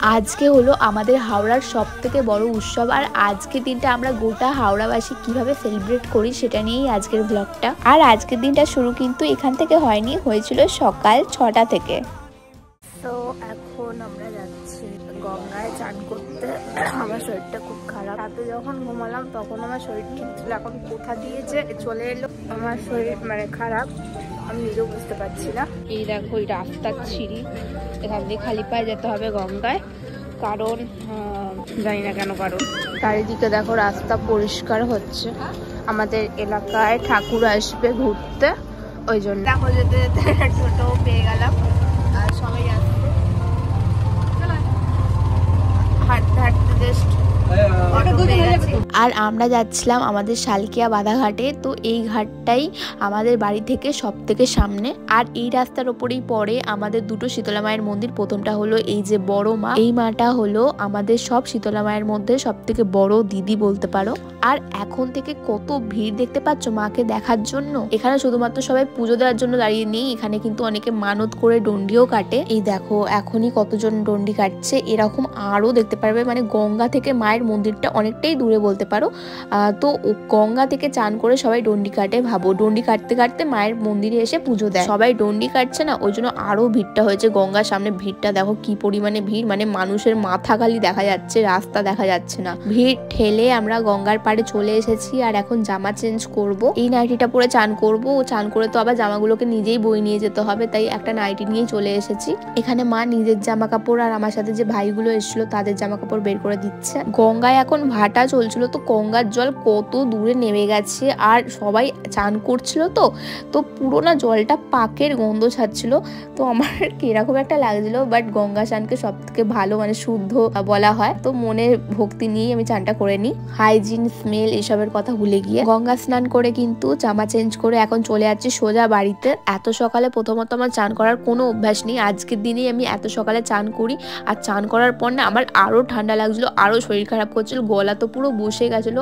আজকে হলো আমাদের হাওড়ার সবথেকে বড় উৎসব, আর আজকের দিনটা আমরা গোটা হাওড়াবাসী কিভাবে সেলিব্রেট করি সেটা নিয়েই আজকের ব্লগটা। আর আজকের দিনটা শুরু কিন্তু এখান থেকে হয়নি, হয়েছিল সকাল 6টা থেকে। তো এখন আমরা যাচ্ছি গঙ্গায় চান করতে। আমার শরীরটা খুব খারাপ, রাতে যখন ঘুমালাম তখন আমার শরীর ঠিক ছিল, এখন কোথা দিয়ে যে চলে এলো আমার শরীর মানে খারাপ আমি নিজেও বুঝতে পারছি না। এই দেখো এই রাস্তার সিঁড়ি, এখান দিয়ে খালি পায়ে যেতে হবে গঙ্গায়, কারণ জানি না কেন, কারণ চারিদিকে দেখো রাস্তা পরিষ্কার হচ্ছে। আমাদের এলাকায় ঠাকুর আসবে ঘুরতে, ওই জন্য দেখো যেতে যেতে টোটো পেয়ে গেলাম আর সবাই আসছে হাঁটতে হাঁটতে জাস্ট। আর আমরা যাচ্ছিলাম আমাদের শালকিয়া বাধাঘাটে। তো এই ঘাটটাই আমাদের বাড়ি থেকে সব থেকে সামনে, আর এই রাস্তার ওপরেই পড়ে আমাদের দুটো শীতলা মায়ের মন্দির। প্রথমটা হলো এই যে বড় মা, এই মাটা হলো আমাদের সব শীতলা মায়ের মধ্যে সব থেকে বড় দিদি বলতে পারো। আর এখন থেকে কত ভিড় দেখতে পাচ্ছ মাকে দেখার জন্য। এখানে শুধুমাত্র সবাই পুজো দেওয়ার জন্য দাঁড়িয়ে নেই, এখানে কিন্তু অনেকে মানত করে ডন্ডিও কাটে। এই দেখো এখনই কতজন ডন্ডি কাটছে, এরকম আরো দেখতে পারবে। মানে গঙ্গা থেকে মায়ের মন্দিরটা অনেকটাই দূরে বলতে পারো। তো গঙ্গা থেকে চান করে সবাই ডন্ডি কাটে। ভাবো ডন্ডি কাটতে কাটতে মায়ের মন্দিরে এসে পুজো দেয়। সবাই ডন্ডি কাটছে না, ওই জন্য আরো ভিড়টা হয়েছে। গঙ্গার সামনে ভিড়টা দেখো কি পরিমাণে ভিড়, মানে মানুষের মাথা খালি দেখা যাচ্ছে, রাস্তা দেখা যাচ্ছে না। ভিড় ঠেলে আমরা গঙ্গার পাড়ে চলে এসেছি, আর এখন জামা চেঞ্জ করব। এই নাইটিটা পরে চান করব। চান করে তো আবার জামাগুলোকে নিজেই বয়ে নিয়ে যেতে হবে, তাই একটা নাইটি নিয়েই চলে এসেছি। এখানে মা নিজের জামা কাপড় আর আমার সাথে যে ভাইগুলো এসেছিল তাদের জামা কাপড় বের করে দিচ্ছে। গঙ্গায় এখন ভাটা চলছিল, তো গঙ্গার জল কত দূরে নেমে গেছে, আর সবাই চান করছিল তো পুরো না জলটা পাকের গন্ধ ছাড়ছিল। তো আমার কিরকম একটা লাগছিল, বাট গঙ্গা স্নানকে সব থেকে ভালো মানে শুদ্ধ বলা হয়, তো মনে ভক্তি নিয়েই আমি চানটা করে নিই। হাইজিন স্মেল এসবের কথা ভুলে গিয়ে গঙ্গা স্নান করে কিন্তু জামা চেঞ্জ করে এখন চলে যাচ্ছি সোজা বাড়িতে। এত সকালে প্রথমত আমার চান করার কোনো অভ্যাস নেই, আজকের দিনেই আমি এত সকালে চান করি। আর চান করার পর না আমার আরো ঠান্ডা লাগছিল, আরো শরীর খারাপ করছিল, গলা তো পুরো বসে গেছিল।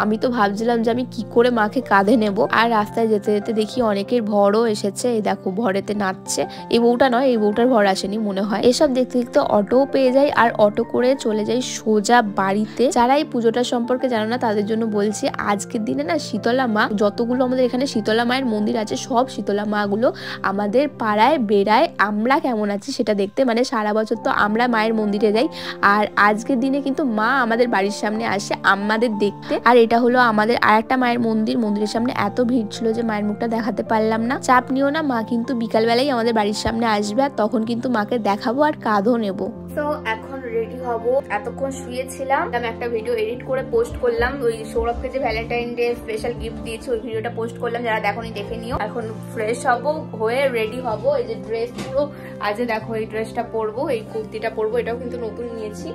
আমি তো ভাবছিলাম যে আমি কি করে মাকে কাঁধে নেব। আর রাস্তায় যেতে যেতে দেখি অনেকের ভরও এসেছে, এই দেখো ভরেতে নাচছে। এই বউটা নয়, এই বউটার ভর আসেনি মনে হয়। এসব দেখতে দেখতে অটোও পেয়ে যাই, আর অটো করে চলে যাই সোজা বাড়িতে। যারা এই পুজোটা সম্পর্কে জানো না তাদের জন্য বলছি, আজকের দিনে না শীতলা মা, যতগুলো আমাদের এখানে শীতলা মায়ের মন্দির আছে সব শীতলা মা গুলো আমাদের পাড়ায় বেড়ায় আমরা কেমন আছি সেটা দেখতে। মানে সারা বছর তো আমরা মায়ের মন্দিরে যাই, আর আজকের দিনে কিন্তু মা আমাদের বাড়ির সামনে আসে আমাদের দেখতে। আর এটা হলো আমাদের আর একটা মায়ের মন্দির, মন্দিরের সামনে এত ভিড় ছিল যে মায়ের মুখটা দেখাতে পারলাম না। চাপ নিও না, মা কিন্তু বিকালবেলাই আমাদের বাড়ির সামনে আসবে, আর তখন কিন্তু মাকে দেখাবো আর কাঁধও নেবো। তো এখন রেডি হব, এতক্ষণ শুয়েছিলাম, আমি একটা ভিডিও এডিট করে পোস্ট করলাম। ওই সৌরভকে যে ভ্যালেন্টাইন ডে স্পেশাল গিফট দিয়েছি ওই ভিডিওটা পোস্ট করলাম, যারা দেখোনি দেখে নিও। এখন ফ্রেশ হব, হয়ে রেডি হব। এই যে ড্রেস পুরো আজ দেখো, এই ড্রেসটা পরবো, এই কুর্তিটা পরবো, এটাও কিন্তু নতুন নিয়েছি।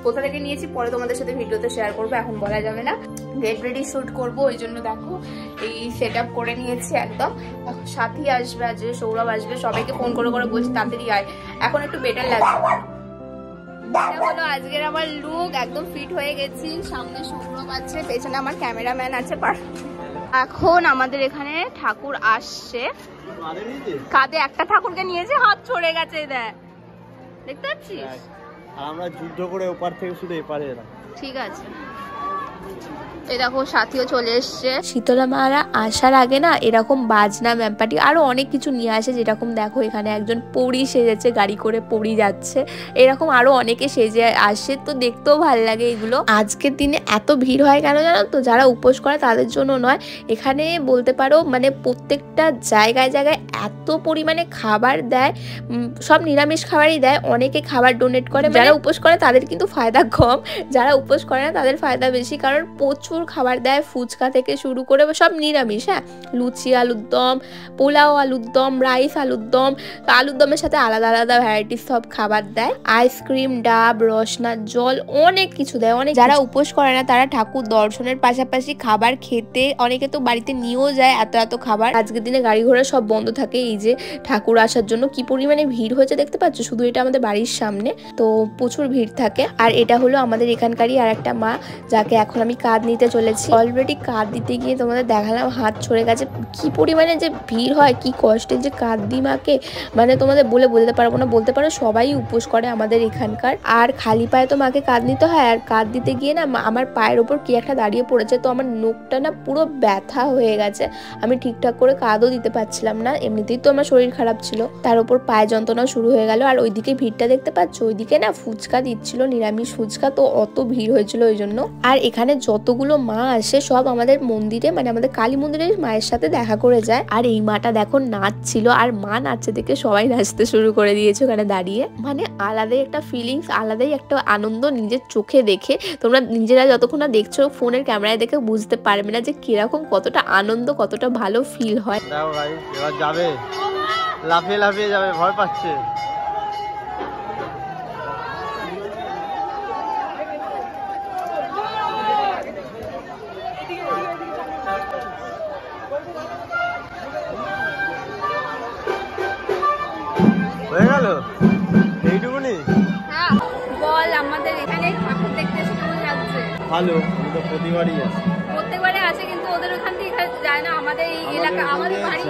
কোথা থেকে নিয়েছি পরে তোমাদের সাথে ভিডিওতে শেয়ার করবো, এখন বলা যাবে না। গেট রেডি শুট করবো, ওই জন্য দেখো এই সেট আপ করে নিয়েছি একদম। সাথী আসবে, আজ সৌরভ আসবে, সবাইকে ফোন করে করে বলছি তাড়াতাড়ি আয়, এখন একটু বেটার লাগছে। এটা হলো আজকের আমার লুক, একদম ফিট হয়ে গেছি। সামনে সৌরভ আছে, পেছনে আমার ক্যামেরাম্যান আছে। এখন আমাদের এখানে ঠাকুর আসছে, কাঁধে একটা ঠাকুরকে নিয়েছে, হাত ছড়ে গেছে, দেখ দেখতে পাচ্ছিস। আমরা যুদ্ধ করে ওপার থেকে শুধু এপারে এলাম। ঠিক আছে, এই দেখো সাথীও চলে এসছে। শীতলা মারা আসার আগে না এরকম বাজনা ব্যাপারটি আরো অনেক কিছু নিয়ে আসে, যেরকম দেখো এখানে একজন পরী সেজেছে, গাড়ি করে পরী যাচ্ছে, এরকম আরো অনেকে সেজে আসে, তো দেখতেও ভালো লাগে এগুলো। আজকের দিনে এত ভিড় হয় কেন জানো তো? যারা উপোস করে তাদের জন্য নয়, এখানে বলতে পারো মানে প্রত্যেকটা জায়গায় জায়গায় এত পরিমাণে খাবার দেয়, সব নিরামিষ খাবারই দেয়, অনেকে খাবার ডোনেট করে। যারা উপোস করে তাদের কিন্তু ফায়দা কম, যারা উপোস করে না তাদের ফায়দা বেশি, কারণ প্রচুর খাবার দেয়, ফুচকা থেকে শুরু করে সব নিরামিষ। হ্যাঁ, লুচি আলুর দম, পোলাও আলুর দম, রাইস আলুর দম, আলুর দমের সাথে আলাদা আলাদা ভ্যারাইটিস সব খাবার দেয়, আইসক্রিম, ডাব, রসনার জল, অনেক কিছু দেয়। অনেক যারা উপোস করে না তারা ঠাকুর দর্শনের পাশাপাশি খাবার খেতে অনেকে তো বাড়িতে নিয়েও যায়, এত এত খাবার। আজকের দিনে গাড়ি ঘোড়া সব বন্ধ থাকে, এই যে ঠাকুর আসার জন্য কি পরিমাণে ভিড় হয়েছে দেখতে পাচ্ছ। শুধু এটা আমাদের বাড়ির সামনে, তো প্রচুর ভিড় থাকে। আর এটা হলো আমাদের এখানকারই আর একটা মা, যাকে এখন আমি কাঁধ নিতে চলেছি। অলরেডি কাঁধ দিতে গিয়ে তোমাদের দেখালাম হাত ছড়ে গেছে। কি পরিমাণে যে ভিড় হয়, কি কষ্টে যে কাঁধ দিই মাকে, মানে তোমাদের বলে বোঝাতে পারবো না। বলতে পারো সবাই উপোস করে আমাদের এখানকার। আর খালি পায়ে তো মাকে কাঁধ নিতে হয়, আর কাঁধ দিতে গিয়ে না আমার পায়ের ওপর কি একটা দাঁড়িয়ে পড়েছে, তো আমার নোকটা না পুরো ব্যথা হয়ে গেছে। আমি ঠিকঠাক করে কাঁধও দিতে পারছিলাম না, এমনিতেই তো আমার শরীর খারাপ ছিল, তার উপর পায়ে যন্ত্রণাও শুরু হয়ে গেল। আর ওইদিকে ভিড়টা দেখতে পাচ্ছ, ওইদিকে না ফুচকা দিচ্ছিল, নিরামিষ ফুচকা, তো অত ভিড় হয়েছিল ওই জন্য। আর এখানে যতগুলো মা আসে সব আমাদের মন্দিরে, মানে আমাদের কালী মন্দিরের মায়ের সাথে দেখা করে যায়। আর এই মাটা দেখো নাচছিল, আর মা নাচছে দেখে সবাই নাচতে শুরু করে দিয়েছে ওখানে দাঁড়িয়ে। মানে আলাদাই একটা ফিলিংস, আলাদাই একটা আনন্দ নিজের চোখে দেখে। তোমরা নিজেরা যতক্ষণ না দেখছো ফোনের ক্যামেরায় দেখে বুঝতে পারবে না যে কিরকম, কতটা আনন্দ, কতটা ভালো ফিল হয়। দেখো ভাই এবার যাবে, লাফিয়ে লাফিয়ে যাবে, ভয় পাচ্ছে। হয়ে গেল এইটুকুনি? হ্যাঁ বল, আমাদের এখানে ঠাকুর দেখতে এসে কেমন লাগছে? ভালো, আমি তো প্রতিবারই আসি। প্রত্যেকবারে আসে, কিন্তু ওদের ওখান থেকে যায় না, আমাদের এই এলাকা, আমাদের বাড়ি,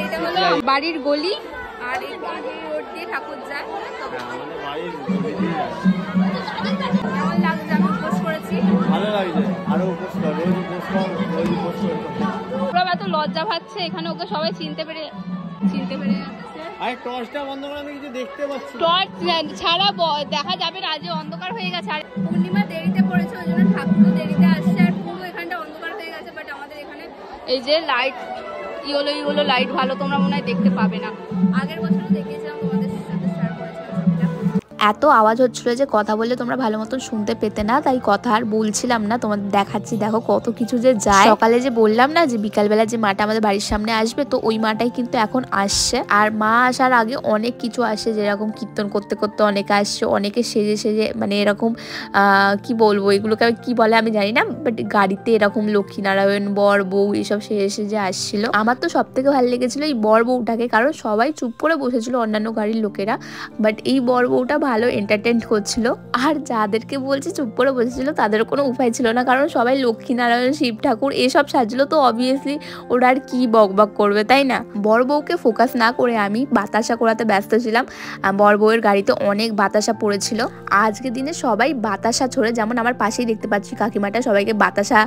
এইটা হলো বাড়ির গলি, আর এই রোড দিয়ে ঠাকুর যায়। আমাদের বাড়ির গলি দিয়ে যায়। কেমন লাগছে? আমি উপোস করেছি, ভালো লাগছে। আরো উপোস কর, রোজ উপোস কর, রোজ উপোস কর। পুরো এত লজ্জা পাচ্ছে এখানে, ওকে সবাই চিনতে পেরে যাচ্ছে। আরে টর্চটা বন্ধ করে, আমি কিছু দেখতে পাচ্ছি। টর্চ ছাড়া দেখা যাবে না, আজ অন্ধকার হয়ে গেছে। আর পূর্ণিমা দেরিতে পড়েছে, ওই জন্য ঠাকুরও দেরিতে আসছে, আর পুরো এখানটা অন্ধকার হয়ে গেছে। বাট আমাদের এখানে এই যে লাইট, ইয়েলো লাইট ভালো, তোমরা মনে হয় দেখতে পাবে না। আগের বছরও দেখিয়েছিলাম, তোমাদের সাথে শেয়ার করেছিলাম সবটা। এত আওয়াজ হচ্ছিল যে কথা বললে তোমরা ভালো মতন শুনতে পেতে না, তাই কথা আর বলছিলাম না। তোমাদের দেখাচ্ছি, দেখো কত কিছু যে যায়। সকালে যে বললাম না যে বিকালবেলা যে মাটা আমাদের বাড়ির সামনে আসবে, তো ওই মাটাই কিন্তু এখন আসছে। আর মা আসার আগে অনেক কিছু আসে, যেরকম কীর্তন করতে করতে অনেকে আসছে, অনেকে সেজে সেজে, মানে এরকম কি বলবো, এগুলোকে কি বলে আমি জানি না, বাট গাড়িতে এরকম লক্ষ্মীনারায়ণ, বর বউ এসব সেজে সেজে আসছিল। আমার তো সব থেকে ভালো লেগেছিল এই বর বউটাকে, কারণ সবাই চুপ করে বসেছিল অন্যান্য গাড়ির লোকেরা, বাট এই বর বউটা ভালো এন্টারটেইন করছিল। আর যাদেরকে বলছি চুপ করে বসেছিল তাদের কোনো উপায় ছিল না, কারণ সবাই লক্ষ্মীনারায়ণ, শিব ঠাকুর এসব সাজছিল, তো অবভিয়াসলি ওরা আর কি বকবক করবে, তাই না? বর বউকে ফোকাস না করে আমি বাতাসা করাতে ব্যস্ত ছিলাম। বর বউয়ের গাড়িতে অনেক বাতাসা পড়েছিল। আজকের দিনে সবাই বাতাসা ছড়ে, যেমন আমার পাশেই দেখতে পাচ্ছি কাকিমাটা সবাইকে বাতাসা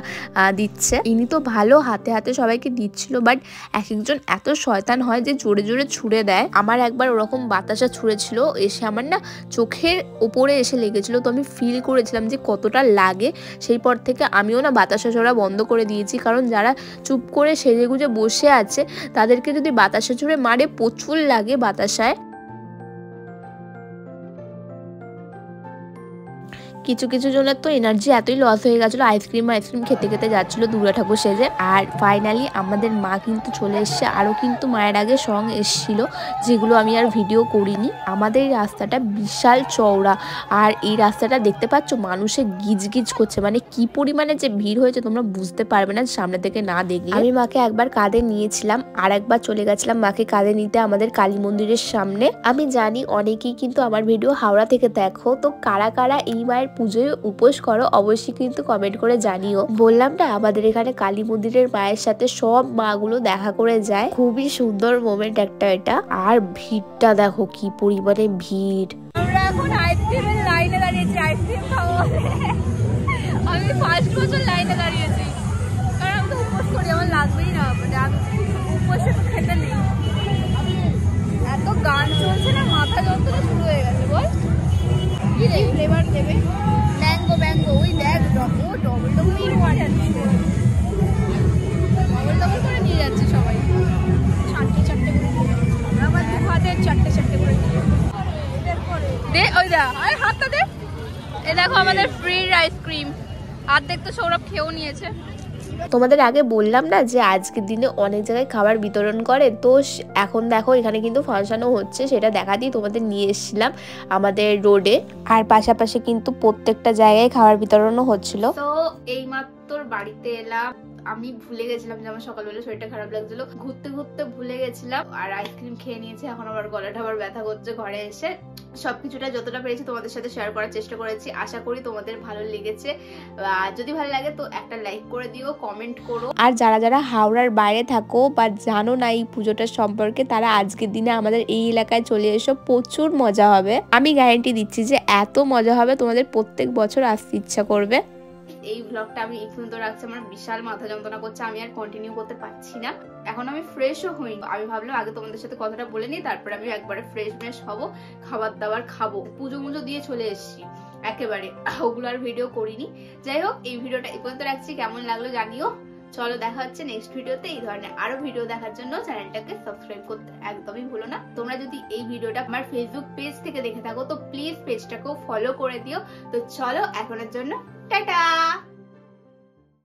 দিচ্ছে। ইনি তো ভালো হাতে হাতে সবাইকে দিচ্ছিল, বাট এক একজন এত শয়তান হয় যে জোরে জোরে ছুঁড়ে দেয়। আমার একবার ওরকম বাতাসা ছুঁড়েছিল, এসে আমার না চোখের উপরে এসে লেগেছিল, তো আমি ফিল করেছিলাম যে কতটা লাগে। সেই পর থেকে আমিও না বাতাসা ছোড়া বন্ধ করে দিয়েছি, কারণ যারা চুপ করে সেজে গুজে বসে আছে তাদেরকে যদি বাতাসা ছুঁড়ে মারে প্রচুর লাগে বাতাসায়। কিছু কিছু জনের তো এনার্জি এতই লস হয়ে গেছিলো, আইসক্রিম খেতে খেতে যাচ্ছিলো দুর্গা ঠাকুর সেজে। আর ফাইনালি আমাদের মা কিন্তু চলে এসছে, আরও কিন্তু মায়ের আগে সং এসছিল, যেগুলো আমি আর ভিডিও করিনি। আমাদের এই রাস্তাটা বিশাল চওড়া, আর এই রাস্তাটা দেখতে পাচ্ছ মানুষে গিজ গিজ করছে, মানে কি পরিমাণে যে ভিড় হয়েছে তোমরা বুঝতে পারবে না সামনে থেকে না দেখলে। আমি মাকে একবার কাঁধে নিয়েছিলাম, আর একবার চলে গেছিলাম মাকে কাঁধে নিতে আমাদের কালী মন্দিরের সামনে। আমি জানি অনেকেই কিন্তু আমার ভিডিও হাওড়া থেকে দেখো, তো কারা কারা এই মায়ের পুজোয় উপোস করো অবশ্যই কিন্তু কমেন্ট করে জানিও। বললাম না আমাদের এখানে কালী মন্দিরের মায়ের সাথে সব মাগুলো দেখা করে যায়, খুবই সুন্দর মোমেন্ট একটা এটা। আর ভিড়টা দেখো কি পরিমাণে ভিড়। আমরা এখন আইসক্রিমের লাইনে দাঁড়িয়েছি, আইসক্রিম খাবো। আমি ফার্স্ট বছর লাইনে দাঁড়িয়েছি, কারণ আমি তো উপোস করি, আমার লাগবেই না, মানে আমি উপোসে তো খেতে নেই। এত গান চলছে না, মাথা যন্ত্রণা শুরু হয়ে গেছে। বল কি ফ্লেভার দেবে? ম্যাঙ্গো, ওই দেখ ও ডবল করে নিয়ে যাচ্ছে, ডবল করে নিয়ে যাচ্ছে সবাই, চারটে করে নিয়ে যাচ্ছে। আমার দু হাতে চারটে করে নিয়ে দে, ওই দা আরে হাতটা দে। এ দেখো আমাদের ফ্রি আইসক্রিম, অর্ধেক তো সৌরভ খেয়েও নিয়েছে। তোমাদের আগে বললাম না যে আজকের দিনে অনেক জায়গায় খাবার বিতরণ করে, তো এখন দেখো এখানে কিন্তু ফাংশনও হচ্ছে, সেটা দেখাতেই তোমাদের নিয়ে এসেছিলাম আমাদের রোডে। আর পাশাপাশি কিন্তু প্রত্যেকটা জায়গায় খাবার বিতরণও হচ্ছিল। তো এইমাত্র তোর বাড়িতে এলাম, আমি ভুলে গেছিলাম যে আমার সকালবেলা শরীরটা খারাপ লাগছিল, ঘুরতে ঘুরতে ভুলে গেছিলাম আর আইসক্রিম খেয়ে নিয়েছি। এখন আবার গলাটা আবার ব্যথা করছে। ঘরে এসে সবকিছুটা যতটা পেরেছি তোমাদের সাথে শেয়ার করার চেষ্টা করেছি। আশা করি তোমাদের ভালো লেগেছে। যদি ভালো লাগে তো একটা লাইক করে দিও, কমেন্ট করো। আর যারা যারা হাওড়ার বাইরে থাকো বা জানো না এই পুজোটার সম্পর্কে, তারা আজকের দিনে আমাদের এই এলাকায় চলে এসো, প্রচুর মজা হবে। আমি গ্যারান্টি দিচ্ছি যে এত মজা হবে তোমাদের প্রত্যেক বছর আসতে ইচ্ছা করবে। এই ব্লগটা আমি এই পর্যন্ত রাখছি। আমার বিশাল মাথা যন্ত্রণা করছে, আমি আর কন্টিনিউ করতে পারছি না। এখন আমি ফ্রেশও হইনি। আমি ভাবলাম আগে তোমাদের সাথে কথাটা বলে নিই, তারপরে আমি একবারে ফ্রেশ হবো, খাবার দাবার খাবো। পুজো মুজো দিয়ে চলে এসেছি একেবারে, ওগুলো আর ভিডিও করিনি। যাই হোক, এই ভিডিওটা এই পর্যন্ত রাখছি। কেমন লাগলো জানিও। চলো দেখা হচ্ছে নেক্সট ভিডিওতে। এই ধরনের আরো ভিডিও দেখার জন্য চ্যানেলটাকে সাবস্ক্রাইব করতে একদমই ভুলো না। তোমরা যদি এই ভিডিওটা আমার ফেসবুক পেজ থেকে দেখে থাকো তো প্লিজ পেজটাকেও ফলো করে দিও। তো চলো এখনের জন্য টাটা।